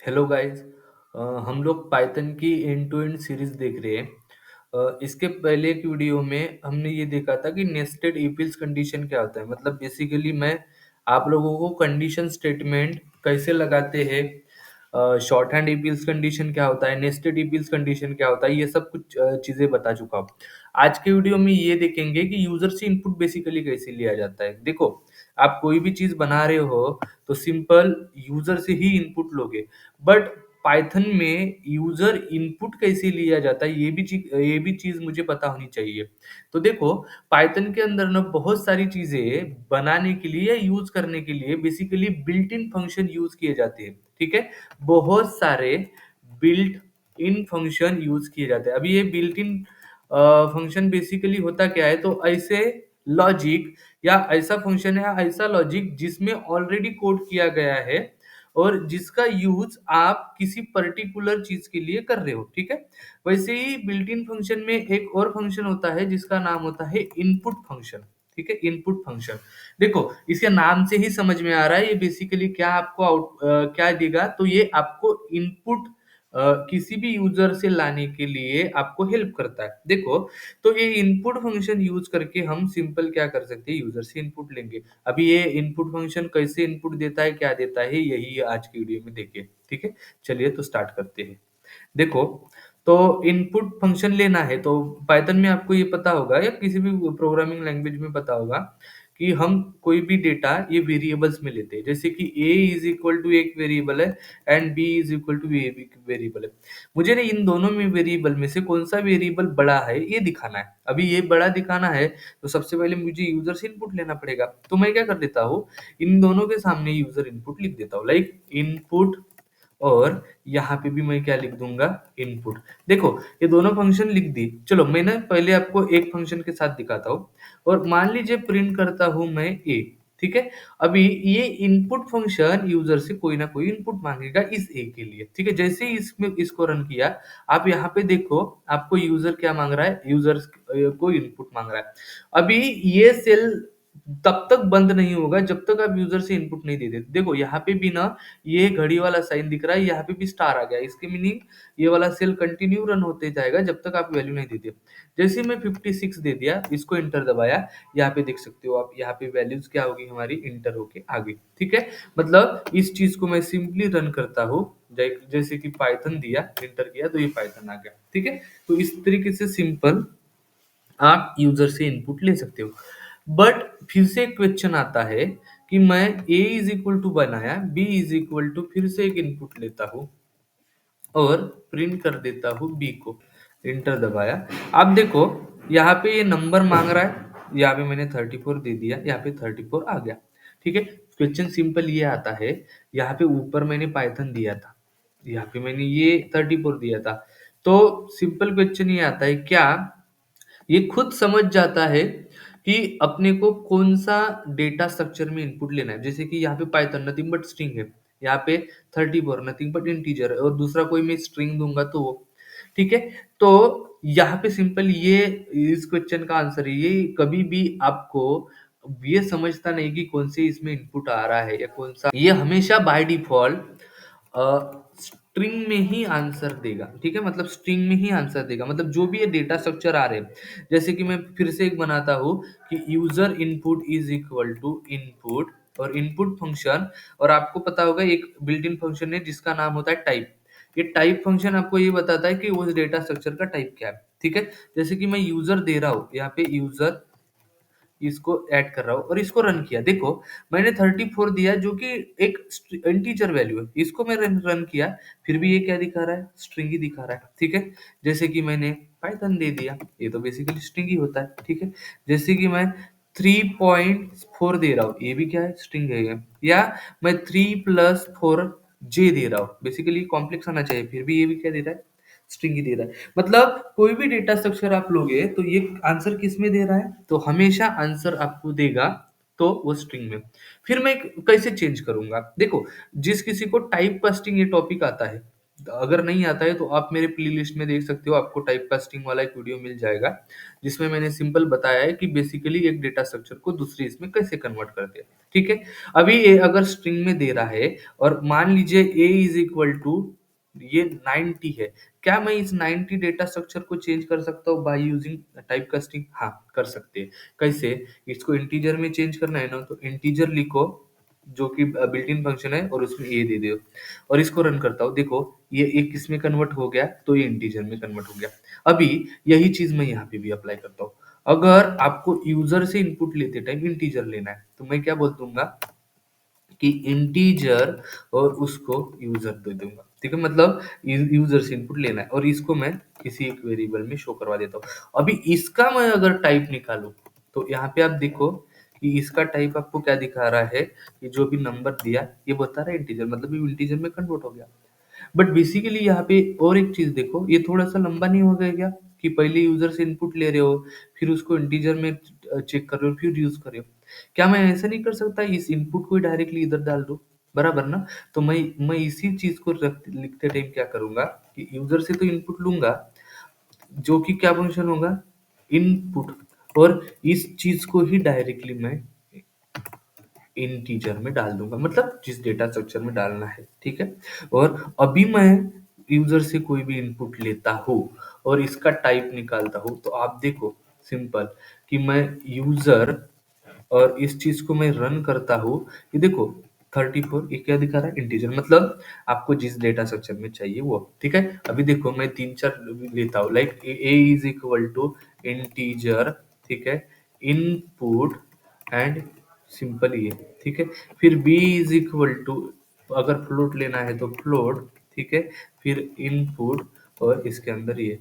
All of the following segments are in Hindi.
Hello guys. हम लोग पाइथन की एंड टू एंड सीरीज देख रहे हैं। इसके पहले की वीडियो में हमने ये देखा था कि नेस्टेड इफ एल्स कंडीशन क्या होता है। मतलब बेसिकली मैं आप लोगों को कंडीशन स्टेटमेंट कैसे लगाते हैं, short hand if else condition क्या होता है, नेस्टेड इफ एल्स कंडीशन क्या होता है, ये सब कुछ चीजें बता चुका हूँ। आज के वीडियो में ये देखेंगे कि यूजर से इनपुट बेसिकली कैसे लिया जाता है। देखो, आप कोई भी चीज बना रहे हो तो सिंपल यूजर से ही इनपुट लोगे, बट पाइथन में यूजर इनपुट कैसे लिया जाता है ये भी चीज मुझे पता होनी चाहिए। तो देखो, पाइथन के अंदर ना बहुत सारी चीजें बनाने के लिए या यूज करने के लिए basically built in function use किए जाते हैं। ठीक है, बहुत सारे बिल्ट इन फंक्शन यूज किए जाते हैं। अभी ये बिल्ट इन फंक्शन बेसिकली होता क्या है, तो ऐसे लॉजिक या ऐसा फंक्शन है या ऐसा लॉजिक जिसमें ऑलरेडी कोड किया गया है और जिसका यूज आप किसी पर्टिकुलर चीज के लिए कर रहे हो। ठीक है, वैसे ही बिल्ट इन फंक्शन में एक और फंक्शन होता है जिसका नाम होता है इनपुट फंक्शन। ठीक है, इनपुट फंक्शन। देखो, इसके नाम से ही समझ में आ रहा है ये बेसिकली क्या आपको क्या देगा। तो ये आपको इनपुट किसी भी यूजर से लाने के लिए आपको हेल्प करता है। देखो, तो ये इनपुट फंक्शन यूज करके हम सिंपल क्या कर सकते हैं, यूजर से इनपुट लेंगे। अभी ये इनपुट फंक्शन कैसे इनपुट देता है, क्या देता है, यही आज की वीडियो में देखिए। ठीक है, चलिए तो स्टार्ट करते हैं। देखो, तो इनपुट फंक्शन लेना है तो पाइथन में आपको ये पता होगा या किसी भी प्रोग्रामिंग लैंग्वेज में पता होगा कि हम कोई भी डेटा ये वेरिएबल्स में लेते हैं। जैसे कि a इज इक्वल टू एक वेरिएबल है and b is equal to b variable है। मुझे ना इन दोनों में वेरिएबल में से कौन सा वेरिएबल बड़ा है ये दिखाना है। अभी ये बड़ा दिखाना है तो सबसे पहले मुझे यूजर से इनपुट लेना पड़ेगा। तो मैं क्या कर देता हूँ, इन दोनों के सामने यूजर इनपुट लिख देता हूँ, लाइक इनपुट, और यहाँ पे भी मैं क्या लिख दूंगा, इनपुट। देखो, ये दोनों फंक्शन लिख दी। चलो मैं ना पहले आपको एक फंक्शन के साथ दिखाता हूँ और मान लीजिए प्रिंट करता हूँ मैं ए। ठीक है, अभी ये इनपुट फंक्शन यूजर से कोई ना कोई इनपुट मांगेगा इस ए के लिए। ठीक है, जैसे ही इसमें इसको रन किया, आप यहाँ पे देखो आपको यूजर क्या मांग रहा है, यूजर को इनपुट मांग रहा है। अभी ये सेल तब तक बंद नहीं होगा जब तक आप यूजर से इनपुट नहीं दे देते। देखो यहाँ पे भी ना ये घड़ी वाला साइन दिख रहा है, यहाँ पे भी स्टार आ गया, इसके मीनिंग ये वाला सेल कंटिन्यू रन होते जाएगा जब तक आप वैल्यू नहीं देते। जैसे मैं 56 दे दिया, इसको इंटर दबाया, यहाँ पे देख सकते हो आप, यहाँ पे वैल्यूज क्या होगी हमारी, इंटर होके आ गई। ठीक है, मतलब इस चीज को मैं सिंपली रन करता हूँ, जैसे कि पाइथन दिया, इंटर किया तो ये पाइथन आ गया। ठीक है, तो इस तरीके से सिंपल आप यूजर से इनपुट ले सकते हो। बट फिर से एक क्वेश्चन आता है कि मैं a इज इक्वल टू बनाया, b इज इक्वल टू फिर से एक इनपुट लेता हूँ और प्रिंट कर देता हूँ b को, इंटर दबाया। आप देखो यहाँ पे ये नंबर मांग रहा है, यहाँ पे मैंने 34 दे दिया, यहाँ पे 34 आ गया। ठीक है, क्वेश्चन सिंपल ये आता है, यहाँ पे ऊपर मैंने पाइथन दिया था, यहाँ पे मैंने ये 34 दिया था। तो सिंपल क्वेश्चन ये आता है, क्या ये खुद समझ जाता है कि अपने को कौन सा डेटा स्ट्रक्चर में इनपुट लेना है। जैसे कि यहाँ पे पाइथन नथिंग बट स्ट्रिंग है, यहाँ पे 34 नथिंग बट इंटीजर है और दूसरा कोई मैं स्ट्रिंग दूंगा तो वो। ठीक है, तो यहाँ पे सिंपल ये इस क्वेश्चन का आंसर है, ये कभी भी आपको ये समझता नहीं कि कौन से इसमें इनपुट आ रहा है या कौन सा, ये हमेशा बाय डिफॉल्ट स्ट्रिंग में ही आंसर देगा। ठीक है, मतलब स्ट्रिंग में ही आंसर देगा, मतलब जो भी ये डेटा स्ट्रक्चर आ रहे हैं। जैसे कि मैं फिर से एक बनाता हूँ कि user input is equal to input और इनपुट फंक्शन, और आपको पता होगा एक बिल्ट इन फंक्शन है जिसका नाम होता है टाइप। ये टाइप फंक्शन आपको ये बताता है कि उस डेटा स्ट्रक्चर का टाइप क्या है। ठीक है, जैसे कि मैं यूजर दे रहा हूँ, यहाँ पे यूजर इसको ऐड कर रहा हूँ और इसको रन किया। देखो, मैंने 34 दिया जो कि एक इंटीजर वैल्यू है, इसको मैं रन किया, फिर भी ये क्या दिखा रहा है, स्ट्रिंग ही दिखा रहा है। ठीक है, जैसे कि मैंने पाइथन दे दिया, ये तो बेसिकली स्ट्रिंग ही होता है। ठीक है, जैसे कि मैं 3.4 दे रहा हूँ, ये भी क्या है, स्ट्रिंग है ये। या मैं 3+4 जे दे रहा हूँ, बेसिकली कॉम्प्लेक्स आना चाहिए, फिर भी ये भी क्या दे रहा है, स्ट्रिंग ही दे रहा है। मतलब कोई भी डेटा स्ट्रक्चर आप लोगे तो ये आंसर किस में दे रहा है, तो हमेशा आंसर आपको देगा तो वो स्ट्रिंग में। फिर मैं कैसे चेंज करूंगा, देखो, जिस किसी को टाइप कास्टिंग ये टॉपिक आता है अगर नहीं आता है तो आप मेरे प्लेलिस्ट में देख सकते हो, आपको टाइप कास्टिंग वाला एक वीडियो मिल जाएगा, जिसमें मैंने सिंपल बताया है कि बेसिकली एक डेटा स्ट्रक्चर को दूसरे इसमें कैसे कन्वर्ट करते हैं, ठीक है? अभी ए अगर स्ट्रिंग में दे रहा है और मान लीजिए ए इज़ इक्वल टू ये 90 है, क्या मैं इस 90 डेटा स्ट्रक्चर को चेंज कर सकता हूँ बाय यूजिंग टाइप कास्टिंग? हाँ, कर सकते हैं। कैसे? इसको इंटीजर में चेंज करना है ना, तो इंटीजर लिखो जो कि बिल्ट इन फंक्शन है और उसमें ए दे दो और इसको रन करता हूँ। देखो ये एक किसमें कन्वर्ट हो गया, तो ये इंटीजर में कन्वर्ट हो गया। अभी यही चीज़ मैं यहाँ पे भी अप्लाई करता हूँ। अगर आपको यूज़र से इनपुट लेते टाइम इंटीजर लेना है, तो मैं क्या बोल दूँगा कि इंटीजर और उसको यूज़र दे दूँगा, ठीक है? मतलब यूज़र से इनपुट लेना है और इसको मैं किसी एक वेरिएबल में शो करवा देता हूँ। अभी इसका मैं अगर टाइप निकालूँ, तो यहाँ पे आप देखो कि इसका टाइप आपको क्या दिखा रहा है, कि जो भी नंबर दिया, ये बता रहा है इंटीजर, मतलब ये इंटीजर में कन्वर्ट हो गया। बट बेसिकली यहाँ पे और एक चीज़ देखो, ये थोड़ा-सा लंबा नहीं हो गया क्या? कि पहले यूज़र से इनपुट ले रहे हो, फिर उसको इंटीजर में चेक कर रहे हो, फिर यूज़ कर रहे हो। क्या मैं ऐसा नहीं कर सकता इस इनपुट को ही डायरेक्टली इधर डाल दूँ? बराबर ना? तो मैं इसी चीज़ को लिखते टाइम क्या करूँगा कि यूज़र से तो इनपुट लूँगा, जो कि क्या फंक्शन होगा? इनपुट, और इस चीज़ को ही डायरेक्टली मैं इंटीजर में डाल दूँगा, मतलब जिस डेटा स्ट्रक्चर में डालना है, ठीक है? और अभी मैं यूज़र से कोई भी इनपुट लेता हूँ और इसका टाइप निकालता हूँ, तो आप देखो सिंपल कि मैं यूज़र और इस चीज़ को मैं रन करता हूँ, ये देखो 34 ये क्या दिखा रहा है? इंटीजर, मतलब आपको जिस डेटा स्ट्रक्चर में चाहिए वो, ठीक है? अभी देखो मैं 3-4 लेता हूँ, like a is equal to integer, ठीक है? इनपुट एंड सिंपल ये, ठीक है? फिर बी इज़ इक्वल टू, अगर फ्लोट लेना है तो फ्लोट, ठीक है? फिर इनपुट और इसके अंदर ये।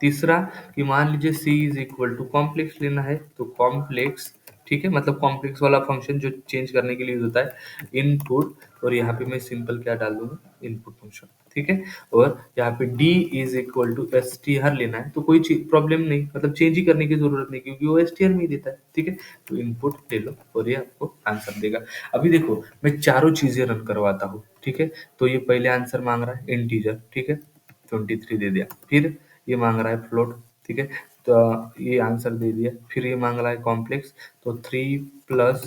तीसरा कि मान लीजिए सी इज़ इक्वल टू कॉम्प्लेक्स लेना है तो कॉम्प्लेक्स, ठीक है? मतलब कॉम्प्लेक्स वाला फंक्शन जो चेंज करने के लिए यूज़ होता है, इनपुट, और यहाँ पे मैं सिंपल क्या डाल दूँगा? इनपुट फंक्शन, ठीक है? और यहाँ पे d is equal to STR लेना है तो कोई चीज़ प्रॉब्लम नहीं, मतलब चेंज ही करने की ज़रूरत नहीं, क्योंकि वो एसटीआर में ही देता है, ठीक है? तो इनपुट ले लो और ये आपको आंसर देगा। अभी देखो मैं चारों चीज़ें रन करवाता हूँ, ठीक है? तो ये पहले आंसर माँग रहा है इंटीजर, ठीक है? 23 दे दिया। फिर ये माँग रहा है फ्लोट, ठीक है? तो ये आंसर दे दिया। फिर ये माँग रहा है कॉम्प्लेक्स, तो 3 प्लस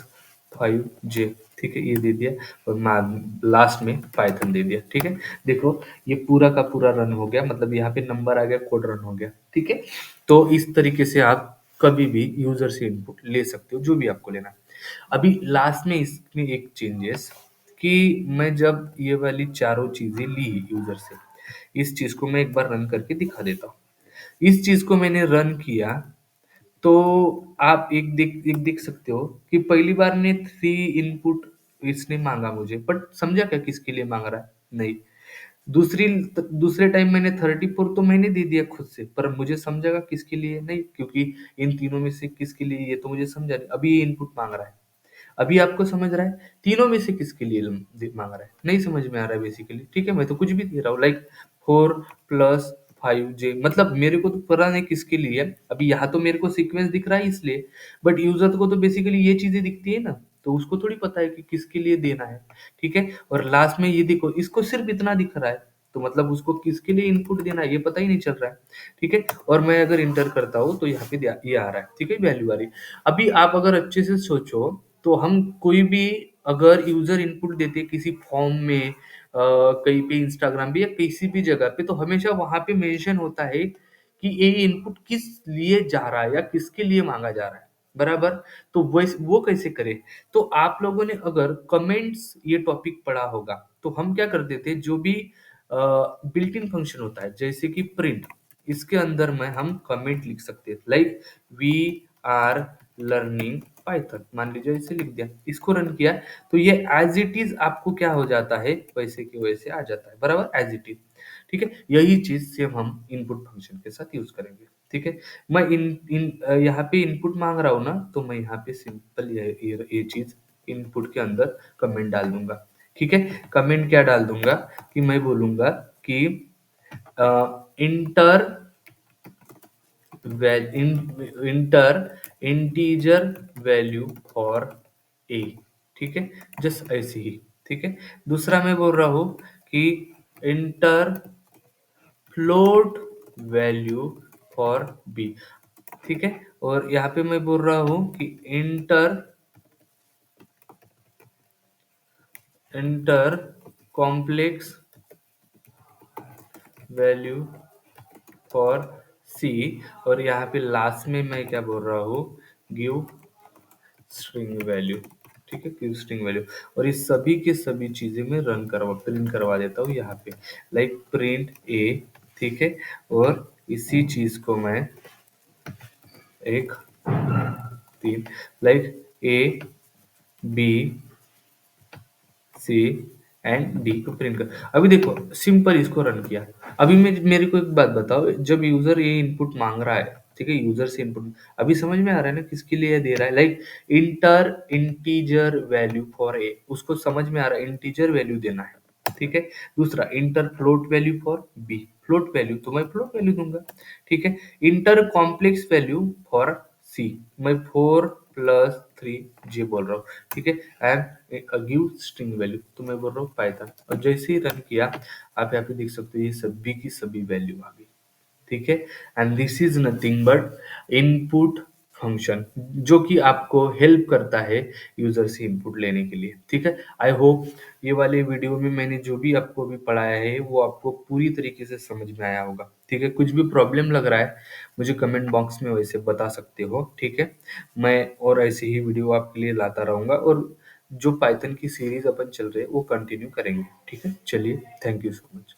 5j, ठीक है? ये दे दिया और लास्ट में पाइथन दे दिया, ठीक है? देखो ये पूरा का पूरा रन हो गया, मतलब यहाँ पे नंबर आ गया, कोड रन हो गया, ठीक है? तो इस तरीके से आप कभी भी यूज़र से इनपुट ले सकते हो, जो भी आपको लेना है। अभी लास्ट में इसमें एक चेंजेस कि मैं जब ये वाली चारों चीज़ें ली यूज़र से, इस चीज़ को मैं एक बार रन करके दिखा देता हूँ। इस चीज़ को मैंने रन किया, तो आप एक देख सकते हो कि पहली बार ने 3 इनपुट इसने माँगा मुझे, बट समझा क्या किसके लिए माँग रहा है? नहीं। दूसरे टाइम मैंने 34 तो मैंने दे दिया खुद से, पर मुझे समझेगा किसके लिए? नहीं, क्योंकि इन तीनों में से किसके लिए ये तो मुझे समझा नहीं। अभी ये इनपुट माँग रहा है। अभी आपको समझ रहा है? तीनों में से किसके लिए माँग रहा है? नहीं समझ में आ रहा है बेसिकली, ठीक है? मैं तो कुछ भी दे रहा हूँ, लाइक 4 प्लस 5j, मतलब मेरे को तो पता नहीं किसके लिए है। अभी यहाँ तो मेरे को सीक्वेंस दिख रहा है इसलिए, बट यूज़र को तो बेसिकली ये चीज़ें दिखती है ना, तो उसको थोड़ी पता है कि किसके लिए देना है, ठीक है? और लास्ट में ये देखो, इसको सिर्फ़ इतना दिख रहा है, तो मतलब उसको किसके लिए इनपुट देना है ये पता ही नहीं चल रहा है, ठीक है? और मैं अगर एंटर करता हूँ तो यहाँ पे ये आ रहा है, ठीक है? वैल्यू आ रही है। अभी आप अगर अच्छे से सोचो, तो हम कोई भी अगर यूज़र इनपुट देते हैं किसी फॉर्म में, कहीं पे इंस्टाग्राम पे या किसी भी जगह पे, तो हमेशा वहाँ पे मेंशन होता है कि ये इनपुट किस लिए जा रहा है या किसके लिए माँगा जा रहा है, बराबर? तो वो कैसे करें? तो आप लोगों ने अगर कमेंट्स ये टॉपिक पढ़ा होगा, तो हम क्या करते थे, जो भी बिल्ट इन फंक्शन होता है, जैसे कि प्रिंट, इसके अंदर में हम कमेंट लिख सकते हैं, like we are learning Python, मान लीजिए ऐसे लिख दिया, इसको रन किया, तो ये एज़ इट इज़ आपको क्या हो जाता है, वैसे के वैसे आ जाता है, बराबर? एज़ इट इज़, ठीक है? यही चीज़ सेम हम इनपुट फंक्शन के साथ यूज़ करेंगे, ठीक है? मैं यहाँ पे इनपुट माँग रहा हूँ ना, तो मैं यहाँ पे सिंपल ये चीज़ इनपुट के अंदर कमेंट डाल दूँगा, ठीक है? कमेंट क्या डाल दूँगा कि मैं बोलूँगा कि inter inter integer value for a, ठीक है? जस्ट ऐसे ही, ठीक है? दूसरा मैं बोल रहा हूँ कि enter float value for b. ठीक है, और यहाँ पे मैं बोल रहा हूँ कि inter inter complex value for C, और यहाँ पे लास्ट में मैं क्या बोल रहा हूँ, गिव स्ट्रिंग वैल्यू। ठीक है, गिव स्ट्रिंग वैल्यू। और इस सभी के सभी चीजें मैं प्रिंट करवा देता हूँ यहाँ पे, लाइक प्रिंट ए। ठीक है, और इसी चीज को मैं एक तीन, like a b c and d को प्रिंट कर। अभी देखो सिंपल इसको रन किया। अभी मेरे को एक बात बताओ, जब यूजर ये इनपुट मांग रहा है, ठीक है, यूजर से इनपुट अभी समझ में आ रहा है ना किसके लिए दे रहा है, like inter integer value for a, उसको समझ में आ रहा है इंटीजर वैल्यू देना है। ठीक है, दूसरा enter float value for b, float value तो मैं फ्लोट वैल्यू दूंगा। ठीक है, enter complex value for c, मैं 4+3 जी बोल रहा हूँ। ठीक है, एंड गिव स्ट्रिंग वैल्यू तो मैं बोल रहा हूँ पाइथन, और जैसे ही रन किया आप यहाँ पे देख सकते हो ये सभी की सभी वैल्यू आ गई। ठीक है, and this is nothing but input function, जो कि आपको हेल्प करता है यूजर से इनपुट लेने के लिए। ठीक है, आई होप ये वाले वीडियो में मैंने जो भी आपको अभी पढ़ाया है वो आपको पूरी तरीके से समझ में आया होगा। ठीक है, कुछ भी प्रॉब्लम लग रहा है मुझे कमेंट बॉक्स में वैसे बता सकते हो। ठीक है, मैं और ऐसे ही वीडियो आपके लिए लाता रहूंगा, और जो पाइथन की सीरीज अपन चल रहे हैं वो कंटिन्यू करेंगे। ठीक है, चलिए, थैंक यू सो मच।